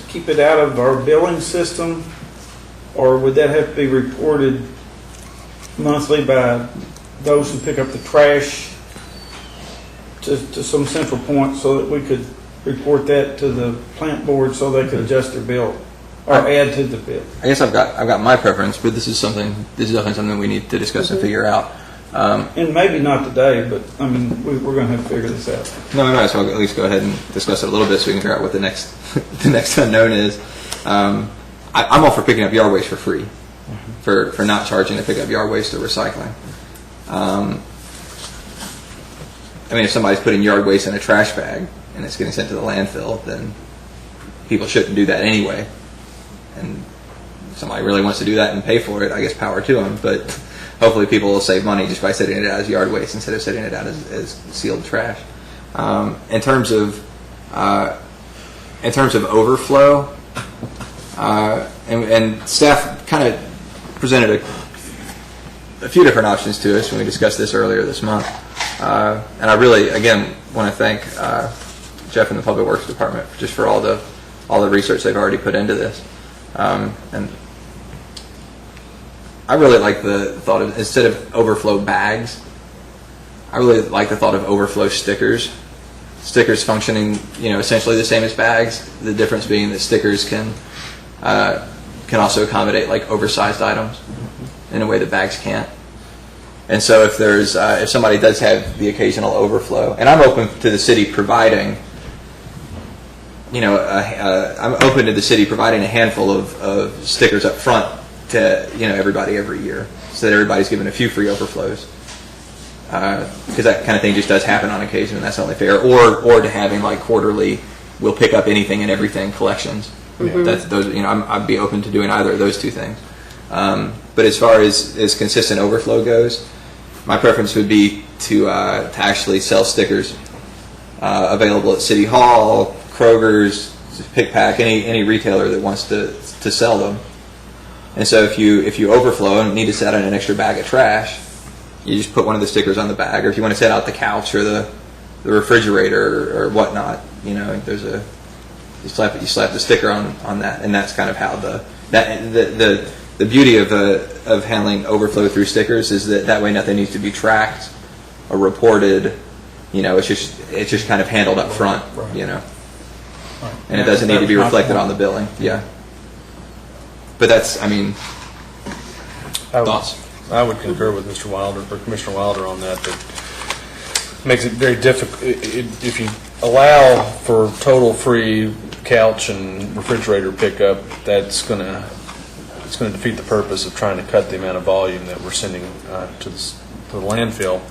keep it out of our billing system, or would that have to be reported monthly by those who pick up the trash to some central point so that we could report that to the plant board so they could adjust their bill or add to the bill? I guess I've got my preference, but this is definitely something we need to discuss and figure out. And maybe not today, but I mean, we're going to have to figure this out. No, so I'll at least go ahead and discuss it a little bit so we can figure out what the next the next unknown is. I'm all for picking up yard waste for free, for not charging to pick up yard waste or recycling. I mean, if somebody's putting yard waste in a trash bag and it's getting sent to the landfill, then people shouldn't do that anyway. And if somebody really wants to do that and pay for it, I guess power to them. But hopefully people will save money just by setting it out as yard waste instead of setting it out as sealed trash. In terms of overflow, and staff kind of presented a few different options to us when we discussed this earlier this month. And I really, again, want to thank Jeff and the Public Works Department just for all the research they've already put into this. And I really like the thought of, instead of overflow bags, I really like the thought of overflow stickers. Stickers functioning, essentially the same as bags. The difference being that stickers can also accommodate like oversized items in a way that bags can't. And so if somebody does have the occasional overflow, and I'm open to the city providing, I'm open to the city providing a handful of stickers up front to everybody every year, so that everybody's given a few free overflows. Because that kind of thing just does happen on occasion, and that's only fair. Or to having like quarterly, we'll pick up anything and everything collections. That's those. I'd be open to doing either of those two things. But as far as consistent overflow goes, my preference would be to actually sell stickers available at City Hall, Kroger's, Pick Pack, any retailer that wants to sell them. And so if you overflow and need to set out an extra bag of trash, you just put one of the stickers on the bag. Or if you want to set out the couch or the refrigerator or whatnot, you slap the sticker on that, and that's kind of how the beauty of handling overflow through stickers is that way nothing needs to be tracked or reported. It's just kind of handled up front. Right. And it doesn't need to be reflected on the billing. Yeah. But that's, thoughts. I would concur with Mr. Wilder or Commissioner Wilder on that. That makes it very difficult if you allow for total free couch and refrigerator pickup. It's going to defeat the purpose of trying to cut the amount of volume that we're sending to the landfill.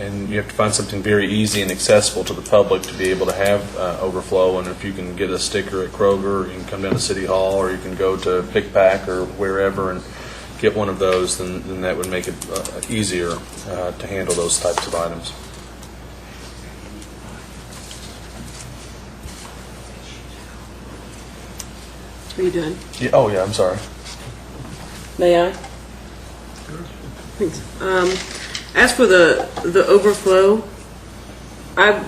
And you have to find something very easy and accessible to the public to be able to have overflow. And if you can get a sticker at Kroger, you can come down to City Hall, or you can go to Pick Pack or wherever and get one of those, then that would make it easier to handle those types of items. Are you done? Yeah, oh, yeah, I'm sorry. May I? Thanks. As for the overflow, I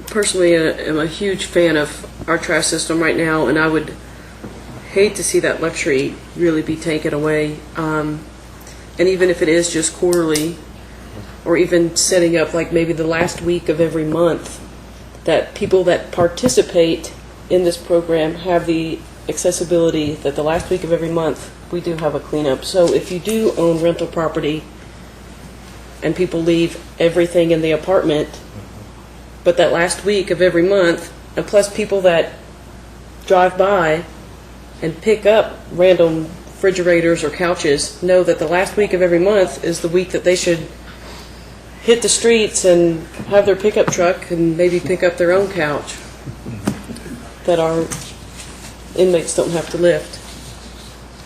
personally am a huge fan of our trash system right now, and I would hate to see that luxury really be taken away. And even if it is just quarterly, or even setting up like maybe the last week of every month, that people that participate in this program have the accessibility that the last week of every month we do have a cleanup. So if you do own rental property and people leave everything in the apartment, but that last week of every month, and plus people that drive by and pick up random refrigerators or couches, know that the last week of every month is the week that they should hit the streets and have their pickup truck and maybe pick up their own couch that our inmates don't have to lift.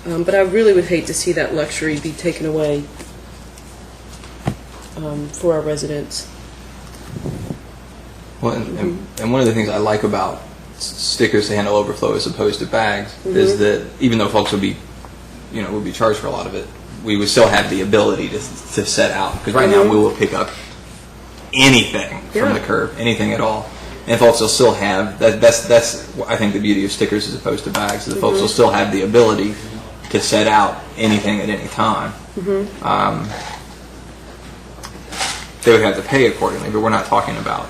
But I really would hate to see that luxury be taken away for our residents. Well, and one of the things I like about stickers to handle overflow as opposed to bags is that even though folks would be charged for a lot of it, we would still have the ability to set out. Because right now we will pick up anything from the curb, anything at all. And folks will still have that's I think the beauty of stickers as opposed to bags. Is the folks will still have the ability to set out anything at any time. They would have to pay accordingly, but we're not talking about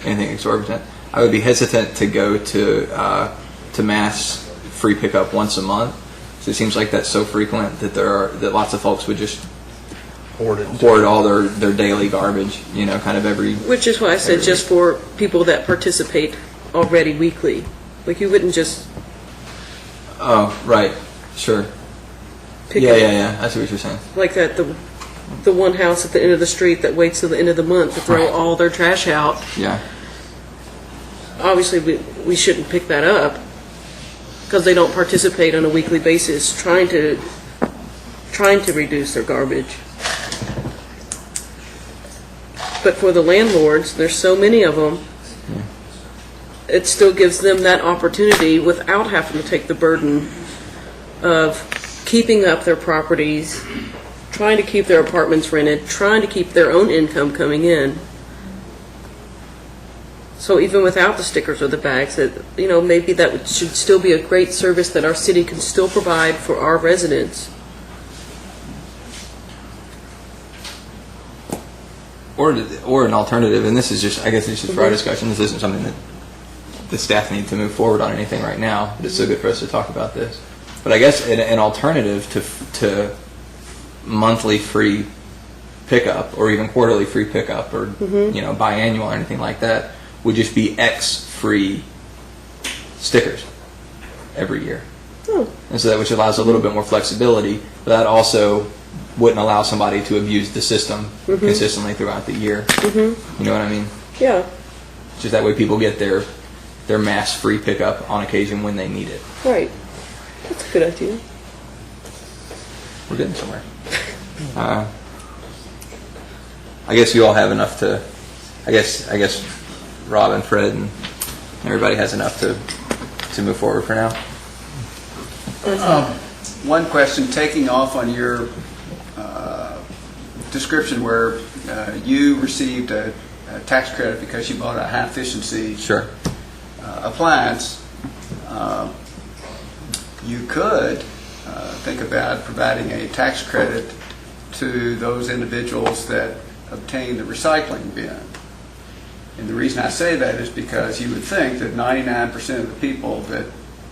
anything exorbitant. I would be hesitant to go to mass free pickup once a month. So it seems like that's so frequent that lots of folks would just hoard all their daily garbage, kind of every. Which is why I said just for people that participate already weekly. Like you wouldn't just. Oh, right. Sure. Pick Yeah. I see what you're saying. Like that, the one house at the end of the street that waits till the end of the month to throw all their trash out. Yeah. Obviously, we shouldn't pick that up because they don't participate on a weekly basis trying to reduce their garbage. But for the landlords, there's so many of them, it still gives them that opportunity without having to take the burden of keeping up their properties, trying to keep their apartments rented, trying to keep their own income coming in. So even without the stickers or the bags, maybe that should still be a great service that our city can still provide for our residents. Or an alternative, and this is just, I guess it's just for our discussion. This isn't something that the staff need to move forward on anything right now, but it's so good for us to talk about this. But I guess an alternative to monthly free pickup or even quarterly free pickup or biannual or anything like that would just be X free stickers every year. And so that which allows a little bit more flexibility, but that also wouldn't allow somebody to abuse the system consistently throughout the year. You know what I mean? Yeah. Just that way people get their mass free pickup on occasion when they need it. Right. That's a good idea. We're getting somewhere. I guess you all have enough to. I guess Rob and Fred and everybody has enough to move forward for now. One question, taking off on your description where you received a tax credit because you bought a high efficiency Sure. appliance. You could think about providing a tax credit to those individuals that obtain the recycling bin. And the reason I say that is because you would think that 99% of the people that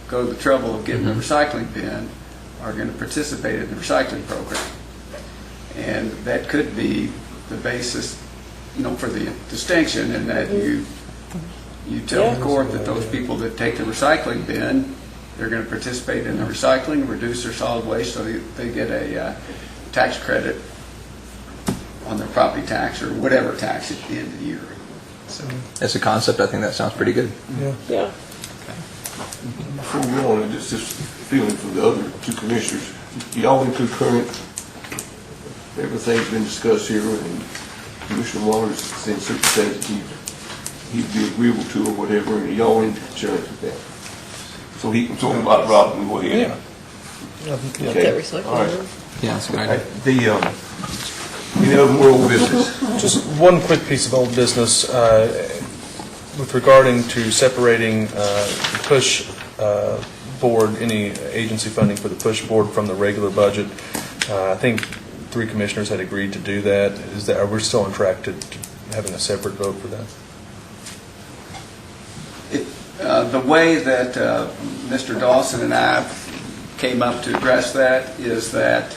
go to the trouble of getting a recycling bin are going to participate in the recycling program. And that could be the basis, for the distinction in that you tell the court that those people that take the recycling bin, they're going to participate in the recycling, reduce their solid waste, so they get a tax credit on their property tax or whatever tax at the end of the year. So As a concept, I think that sounds pretty good. Yeah. Before we go on, just feeling for the other two commissioners, y'all in concurrent, everything's been discussed here, and Commissioner Waters saying certain things he'd be agreeable to or whatever, and y'all in concurrent with that. So he can talk about Rob and go ahead. Yeah. Okay. That recycling. All right. Yeah, that's a good idea. Any other more old business? Just one quick piece of old business with regarding to separating the push board, any agency funding for the push board from the regular budget. I think 3 commissioners had agreed to do that. Are we still on track to having a separate vote for that? the way that Mr. Dawson and I came up to address that is that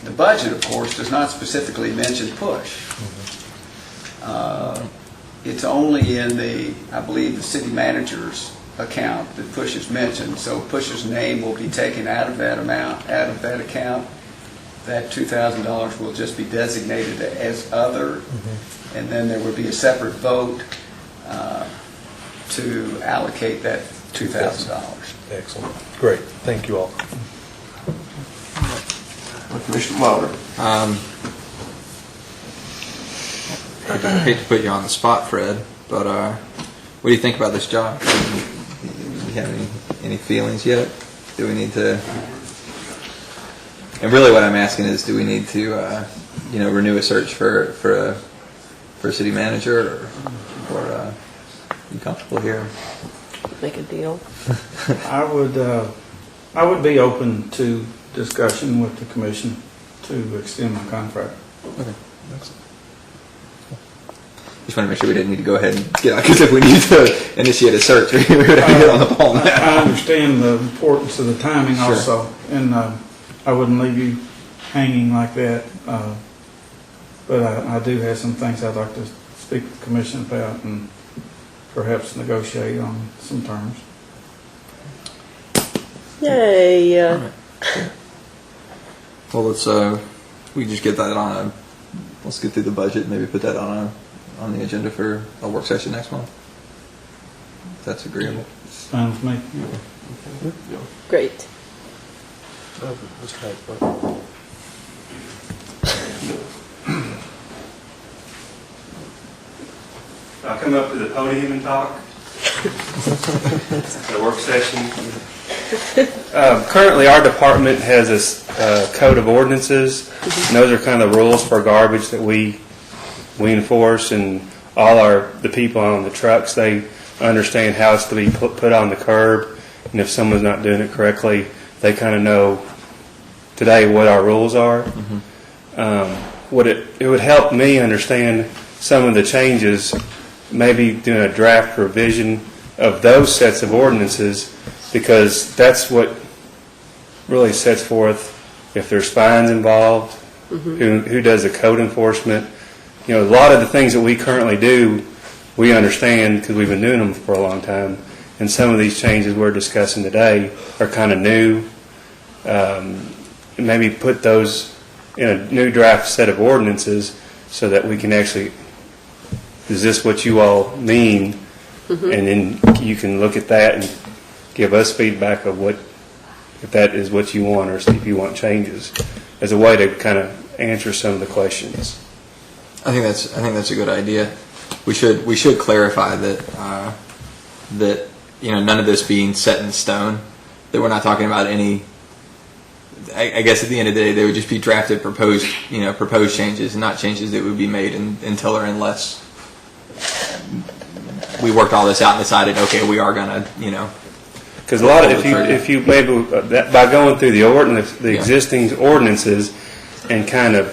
the budget, of course, does not specifically mention push. It's only in I believe, the city manager's account that push is mentioned. So push's name will be taken out of that amount, out of that account. That $2,000 will just be designated as other, and then there would be a separate vote to allocate that $2,000. Excellent. Great. Thank you all. Commissioner Wilder. I hate to put you on the spot, Fred, but what do you think about this job? Do you have any feelings yet? Do we need to? And really, what I'm asking is, do we need to, renew a search for for city manager, or you comfortable here? Make a deal. I would be open to discussion with the commission to extend my contract. Okay. Excellent. Just want to make sure we didn't need to go ahead and get out, because if we need to initiate a search, we would have to get on the ball I now. understand the importance of the timing Sure. also, and I wouldn't leave you hanging like that. But I do have some things I'd like to speak to the commission about and perhaps negotiate on some terms. Yay. Well, let's we just get that on let's get through the budget, maybe put that on the agenda for a work session next month. If that's agreeable. It's fine with me. Great. I'll come up to the podium and talk. The work session. Currently, our department has a code of ordinances. And those are kind of rules for garbage that we enforce, and all the people on the trucks, they understand how it's to be put on the curb, and if someone's not doing it correctly, they kind of know today what our rules are. It would help me understand some of the changes, maybe doing a draft revision of those sets of ordinances, because that's what really sets forth if there's fines involved, who does the code enforcement. You know, a lot of the things that we currently do, we understand because we've been doing them for a long time, and some of these changes we're discussing today are kind of new. Maybe put those in a new draft set of ordinances so that we can actually, is this what you all mean? And then you can look at that and give us feedback of what, if that is what you want, or see if you want changes, as a way to kind of answer some of the questions. I think that's a good idea. We should clarify that that none of this being set in stone. That we're not talking about any. I guess at the end of the day, they would just be drafted proposed changes, and not changes that would be made until or unless we worked all this out and decided, okay, we are gonna Because a lot of if you maybe by going through the existing ordinances and kind of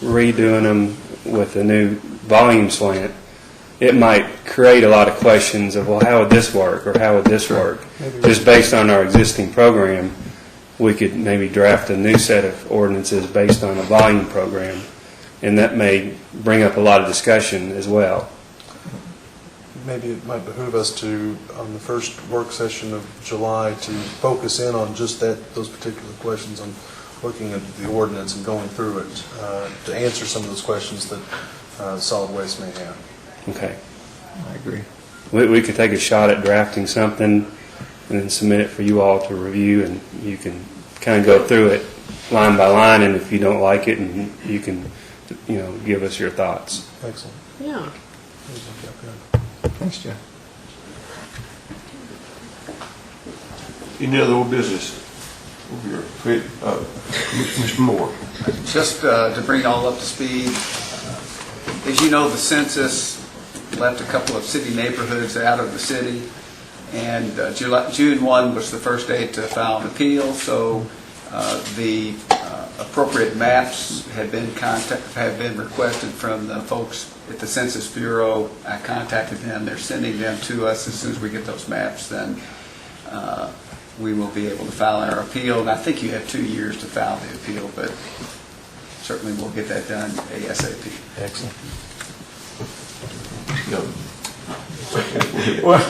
redoing them with a new volume slant, it might create a lot of questions of, well, how would this work, or how would this work? Just based on our existing program, we could maybe draft a new set of ordinances based on a volume program, and that may bring up a lot of discussion as well. Maybe it might behoove us to, on the first work session of July, to focus in on just those particular questions, on looking at the ordinance and going through it to answer some of those questions that solid waste may have. Okay. I agree. We could take a shot at drafting something and then submit it for you all to review, and you can kind of go through it line by line, and if you don't like it, and you can give us your thoughts. Excellent. Yeah. Thanks, Joe. Any other old business? Over here. Mr. Moore. Just to bring it all up to speed, as you know, the census left a couple of city neighborhoods out of the city, and June 1 was the first day to file an appeal, so the appropriate maps have been requested from the folks at the Census Bureau. I contacted them. They're sending them to us. As soon as we get those maps, then we will be able to file our appeal. And I think you have 2 years to file the appeal, but certainly we'll get that done ASAP. Excellent.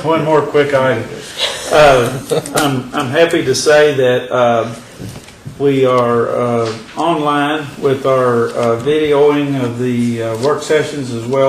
One more quick item. I'm happy to say that we are online with our videoing of the work sessions as well.